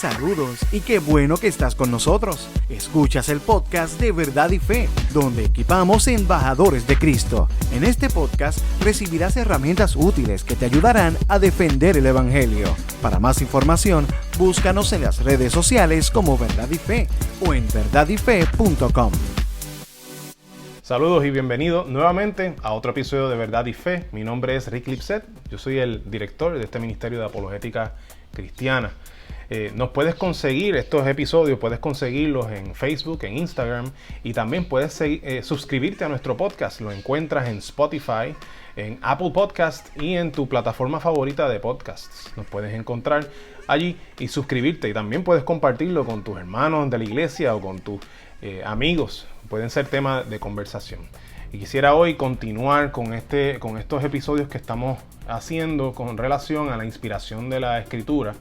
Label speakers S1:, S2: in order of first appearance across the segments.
S1: Saludos y qué bueno que estás con nosotros. Escuchas el podcast de Verdad y Fe, donde equipamos embajadores de Cristo. En este podcast recibirás herramientas útiles que te ayudarán a defender el Evangelio. Para más información, búscanos en las redes sociales como Verdad y Fe o en verdadyfe.com.
S2: Saludos y bienvenidos nuevamente a otro episodio de Verdad y Fe. Mi nombre es Rick Lipset, yo soy el director de este Ministerio de Apologética Cristiana. Nos puedes conseguir estos episodios, puedes conseguirlos en Facebook, en Instagram y también puedes suscribirte a nuestro podcast. Lo encuentras en Spotify, en Apple Podcast y en tu plataforma favorita de podcasts. Nos puedes encontrar allí y suscribirte, y también puedes compartirlo con tus hermanos de la iglesia o con tus amigos. Pueden ser tema de conversación. Y quisiera hoy continuar con estos episodios que estamos haciendo con relación a la inspiración de la Escritura.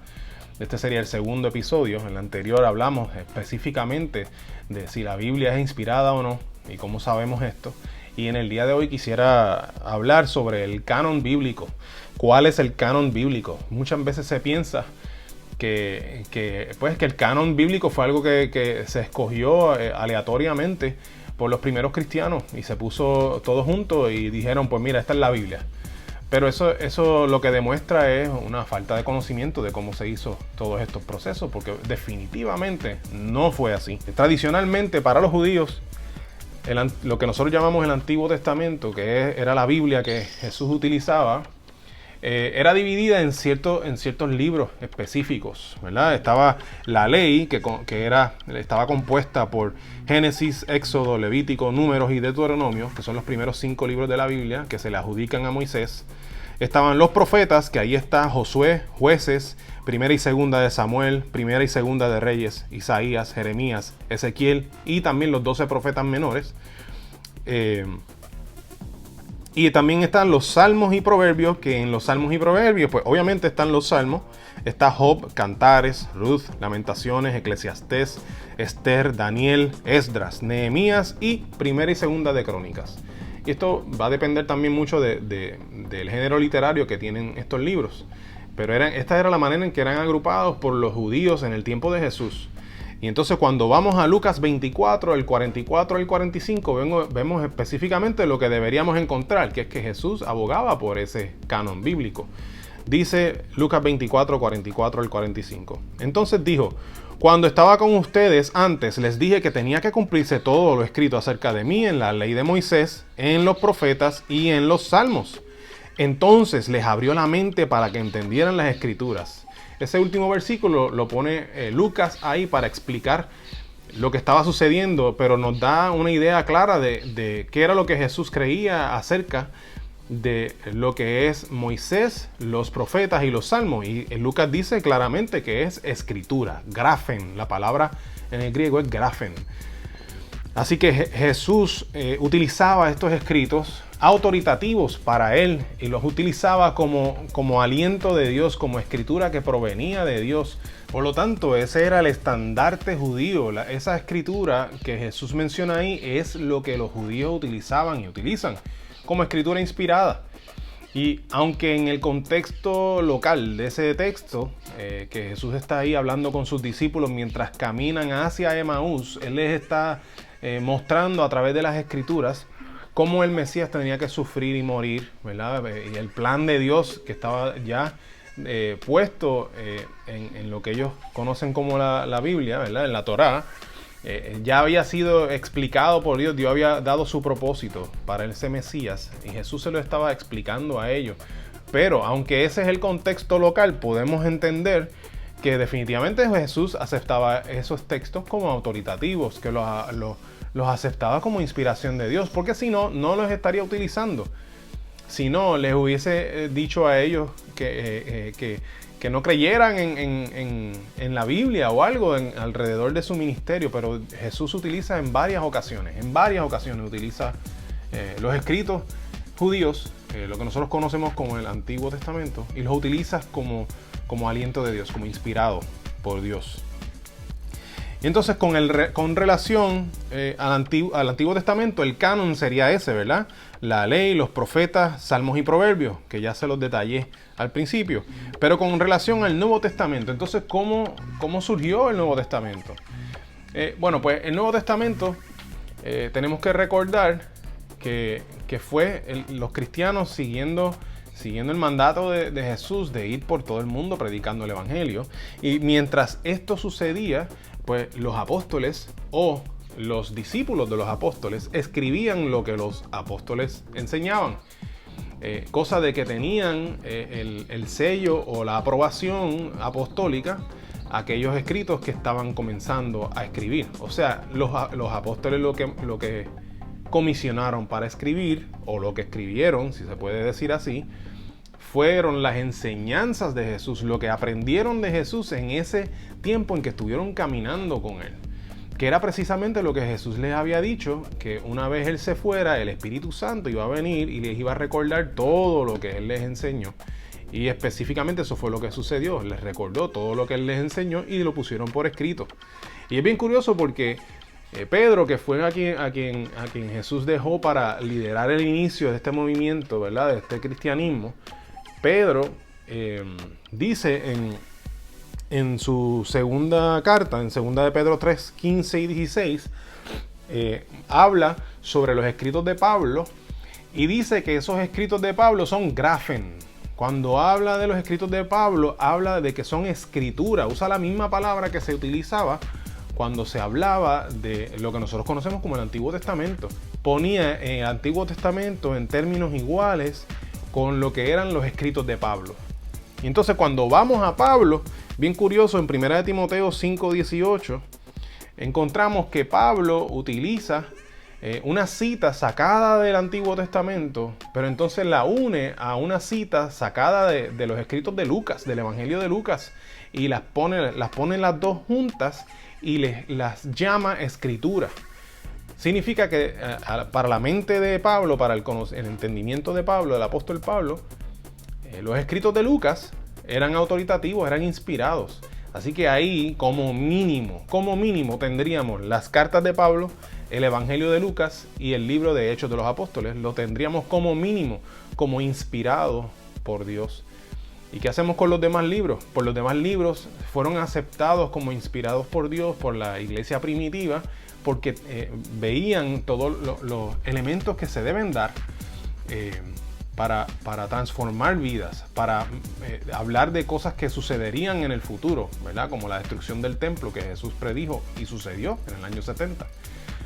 S2: Este sería el segundo episodio. En el anterior hablamos específicamente de si la Biblia es inspirada o no y cómo sabemos esto. Y en el día de hoy quisiera hablar sobre el canon bíblico. ¿Cuál es el canon bíblico? Muchas veces se piensa que el canon bíblico fue algo que se escogió aleatoriamente por los primeros cristianos y se puso todo junto y dijeron, pues mira, esta es la Biblia. Pero eso lo que demuestra es una falta de conocimiento de cómo se hizo todos estos procesos, porque definitivamente no fue así. Tradicionalmente para los judíos, lo que nosotros llamamos el Antiguo Testamento, era la Biblia que Jesús utilizaba, era dividida en ciertos libros específicos, ¿verdad? Estaba la ley, que estaba compuesta por Génesis, Éxodo, Levítico, Números y Deuteronomio, que son los primeros 5 libros de la Biblia que se le adjudican a Moisés. Estaban los profetas, que ahí está Josué, Jueces, Primera y Segunda de Samuel, Primera y Segunda de Reyes, Isaías, Jeremías, Ezequiel y también los 12 profetas menores. Y también están los Salmos y Proverbios, que en los Salmos y Proverbios, pues obviamente están los Salmos. Está Job, Cantares, Ruth, Lamentaciones, Eclesiastés, Esther, Daniel, Esdras, Nehemías y Primera y Segunda de Crónicas. Y esto va a depender también mucho del género literario que tienen estos libros. Pero esta era la manera en que eran agrupados por los judíos en el tiempo de Jesús. Y entonces cuando vamos a Lucas 24, el 44 al 45, vemos específicamente lo que deberíamos encontrar, que es que Jesús abogaba por ese canon bíblico. Dice Lucas 24, 44 al 45. Entonces dijo, cuando estaba con ustedes antes, les dije que tenía que cumplirse todo lo escrito acerca de mí en la ley de Moisés, en los profetas y en los salmos. Entonces les abrió la mente para que entendieran las escrituras. Ese último versículo lo pone Lucas ahí para explicar lo que estaba sucediendo, pero nos da una idea clara de qué era lo que Jesús creía acerca de lo que es Moisés, los profetas y los salmos. Y Lucas dice claramente que es escritura, grafen. La palabra en el griego es grafen. Así que Jesús utilizaba estos escritos autoritativos para él y los utilizaba como aliento de Dios, como escritura que provenía de Dios. Por lo tanto, ese era el estandarte judío. Esa escritura que Jesús menciona ahí es lo que los judíos utilizaban y utilizan como escritura inspirada. Y aunque en el contexto local de ese texto, que Jesús está ahí hablando con sus discípulos mientras caminan hacia Emaús, Él les está mostrando a través de las escrituras cómo el Mesías tenía que sufrir y morir, ¿verdad? Y el plan de Dios que estaba ya puesto en lo que ellos conocen como la Biblia, ¿verdad? En la Torá, ya había sido explicado por Dios. Dios había dado su propósito para ese Mesías y Jesús se lo estaba explicando a ellos. Pero aunque ese es el contexto local, podemos entender que definitivamente Jesús aceptaba esos textos como autoritativos, que los aceptaba como inspiración de Dios, porque si no, no los estaría utilizando. Si no, les hubiese dicho a ellos que no creyeran en la Biblia o algo alrededor de su ministerio. Pero Jesús utiliza en varias ocasiones utiliza los escritos judíos, lo que nosotros conocemos como el Antiguo Testamento, y los utiliza como aliento de Dios, como inspirado por Dios. Y entonces con relación al Antiguo Testamento, el canon sería ese, ¿verdad? La ley, los profetas, salmos y proverbios, que ya se los detallé al principio. Pero con relación al Nuevo Testamento, entonces, ¿cómo surgió el Nuevo Testamento? Bueno, pues el Nuevo Testamento tenemos que recordar que fue los cristianos siguiendo el mandato de Jesús de ir por todo el mundo predicando el Evangelio. Y mientras esto sucedía, pues los apóstoles o los discípulos de los apóstoles escribían lo que los apóstoles enseñaban. Cosa de que tenían el sello o la aprobación apostólica aquellos escritos que estaban comenzando a escribir. O sea, los apóstoles lo que comisionaron para escribir, o lo que escribieron, si se puede decir así, fueron las enseñanzas de Jesús, lo que aprendieron de Jesús en ese tiempo en que estuvieron caminando con Él. Que era precisamente lo que Jesús les había dicho, que una vez Él se fuera, el Espíritu Santo iba a venir y les iba a recordar todo lo que Él les enseñó. Y específicamente eso fue lo que sucedió. Les recordó todo lo que Él les enseñó y lo pusieron por escrito. Y es bien curioso porque Pedro, que fue a quien Jesús dejó para liderar el inicio de este movimiento, ¿verdad? De este cristianismo, Pedro dice en su segunda carta, en 2 de Pedro 3, 15 y 16, habla sobre los escritos de Pablo y dice que esos escritos de Pablo son grafen. Cuando habla de los escritos de Pablo, habla de que son escritura, usa la misma palabra que se utilizaba cuando se hablaba de lo que nosotros conocemos como el Antiguo Testamento. Ponía el Antiguo Testamento en términos iguales con lo que eran los escritos de Pablo. Y entonces cuando vamos a Pablo, bien curioso, en 1 de Timoteo 5:18, encontramos que Pablo utiliza una cita sacada del Antiguo Testamento, pero entonces la une a una cita sacada de los escritos de Lucas, del Evangelio de Lucas, y las pone las dos juntas y las llama escritura. Significa que para la mente de Pablo, para el entendimiento de Pablo, del apóstol Pablo, los escritos de Lucas eran autoritativos, eran inspirados. Así que ahí, como mínimo, tendríamos las cartas de Pablo, el Evangelio de Lucas y el libro de Hechos de los Apóstoles. Lo tendríamos como mínimo, como inspirado por Dios. ¿Y qué hacemos con los demás libros? Pues los demás libros fueron aceptados como inspirados por Dios, por la iglesia primitiva, porque veían todos los elementos que se deben dar para transformar vidas, para hablar de cosas que sucederían en el futuro, ¿verdad? Como la destrucción del templo que Jesús predijo y sucedió en el año 70.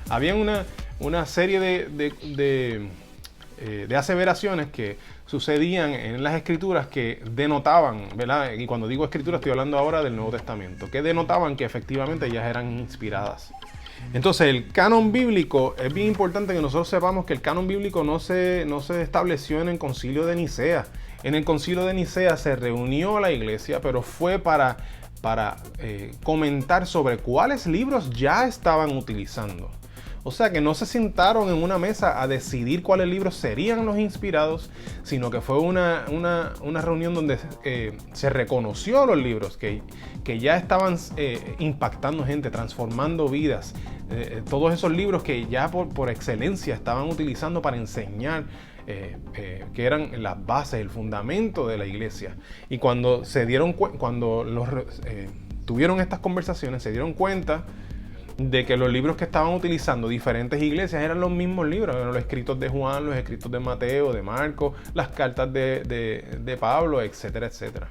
S2: Había una serie de aseveraciones que sucedían en las escrituras que denotaban, ¿verdad? Y cuando digo escritura estoy hablando ahora del Nuevo Testamento, que denotaban que efectivamente ellas eran inspiradas. Entonces el canon bíblico, es bien importante que nosotros sepamos que el canon bíblico no se estableció en el Concilio de Nicea. En el Concilio de Nicea se reunió la iglesia, pero fue para comentar sobre cuáles libros ya estaban utilizando. O sea que no se sentaron en una mesa a decidir cuáles libros serían los inspirados, sino que fue una reunión donde se reconoció los libros que ya estaban impactando gente, transformando vidas. Todos esos libros que ya por excelencia estaban utilizando para enseñar, que eran las bases, el fundamento de la iglesia. Y cuando tuvieron estas conversaciones, se dieron cuenta de que los libros que estaban utilizando diferentes iglesias eran los mismos libros, eran los escritos de Juan, los escritos de Mateo, de Marcos, las cartas de Pablo, etcétera, etcétera.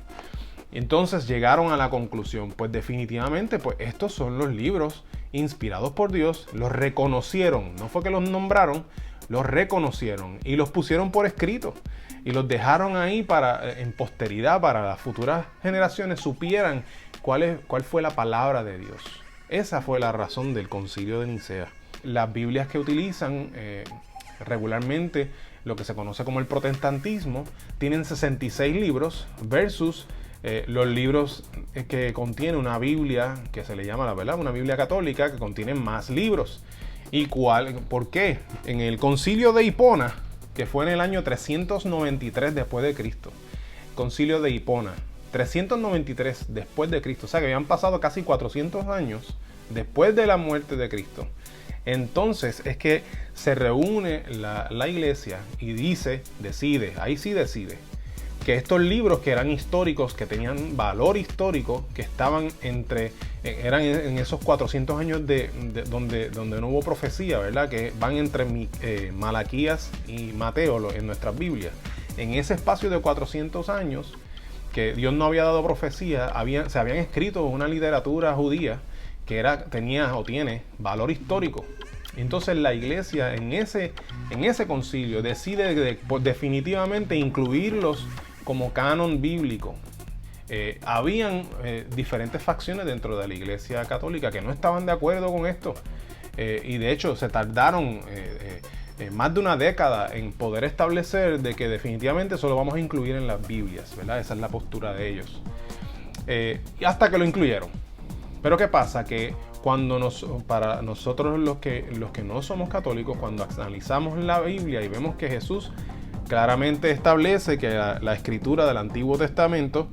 S2: Entonces llegaron a la conclusión, pues definitivamente, pues estos son los libros inspirados por Dios, los reconocieron, no fue que los nombraron, los reconocieron y los pusieron por escrito y los dejaron ahí para en posteridad, para las futuras generaciones supieran cuál fue la palabra de Dios. Esa fue la razón del Concilio de Nicea. Las Biblias que utilizan regularmente, lo que se conoce como el protestantismo, tienen 66 libros versus los libros que contiene una Biblia que se le llama, la verdad, una Biblia católica, que contiene más libros. ¿Y por qué? En el Concilio de Hipona, que fue en el año 393 después de Cristo, Concilio de Hipona, 393 después de Cristo, o sea que habían pasado casi 400 años después de la muerte de Cristo. Entonces es que se reúne la iglesia y decide que estos libros que eran históricos, que tenían valor histórico, que estaban eran en esos 400 años donde no hubo profecía, ¿verdad? Que van entre Malaquías y Mateo en nuestras Biblias. En ese espacio de 400 años que Dios no había dado profecía, se habían escrito una literatura judía que tiene valor histórico. Entonces la iglesia en ese concilio decide definitivamente incluirlos como canon bíblico. Habían diferentes facciones dentro de la iglesia católica que no estaban de acuerdo con esto, y de hecho se tardaron más de una década en poder establecer de que definitivamente eso lo vamos a incluir en las Biblias, ¿verdad? Esa es la postura de ellos, y hasta que lo incluyeron. Pero ¿qué pasa? Que para nosotros los que no somos católicos, cuando analizamos la Biblia y vemos que Jesús claramente establece que la escritura del Antiguo Testamento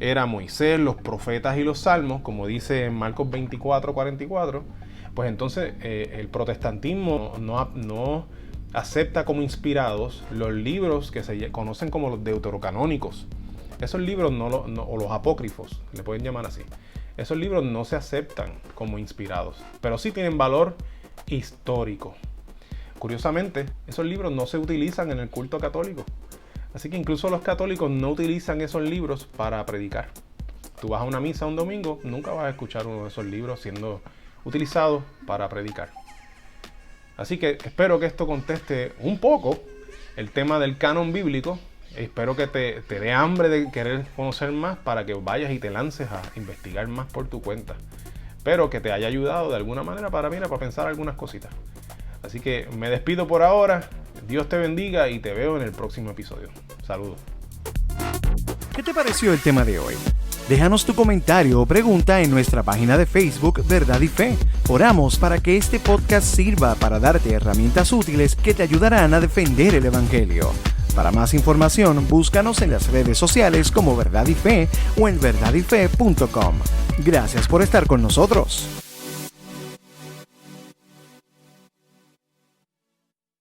S2: era Moisés, los profetas y los salmos, como dice en Marcos 24:44, pues entonces el protestantismo no acepta como inspirados los libros que se conocen como los deuterocanónicos. Esos libros o los apócrifos, le pueden llamar así. Esos libros no se aceptan como inspirados, pero sí tienen valor histórico. Curiosamente, esos libros no se utilizan en el culto católico. Así que incluso los católicos no utilizan esos libros para predicar. Tú vas a una misa un domingo, nunca vas a escuchar uno de esos libros siendo utilizado para predicar. Así que espero que esto conteste un poco el tema del canon bíblico. Espero que te dé hambre de querer conocer más para que vayas y te lances a investigar más por tu cuenta. Espero que te haya ayudado de alguna manera para pensar algunas cositas. Así que me despido por ahora. Dios te bendiga y te veo en el próximo episodio. Saludos.
S1: ¿Qué te pareció el tema de hoy? Déjanos tu comentario o pregunta en nuestra página de Facebook Verdad y Fe. Oramos para que este podcast sirva para darte herramientas útiles que te ayudarán a defender el Evangelio. Para más información, búscanos en las redes sociales como Verdad y Fe o en verdadyfe.com. Gracias por estar con nosotros.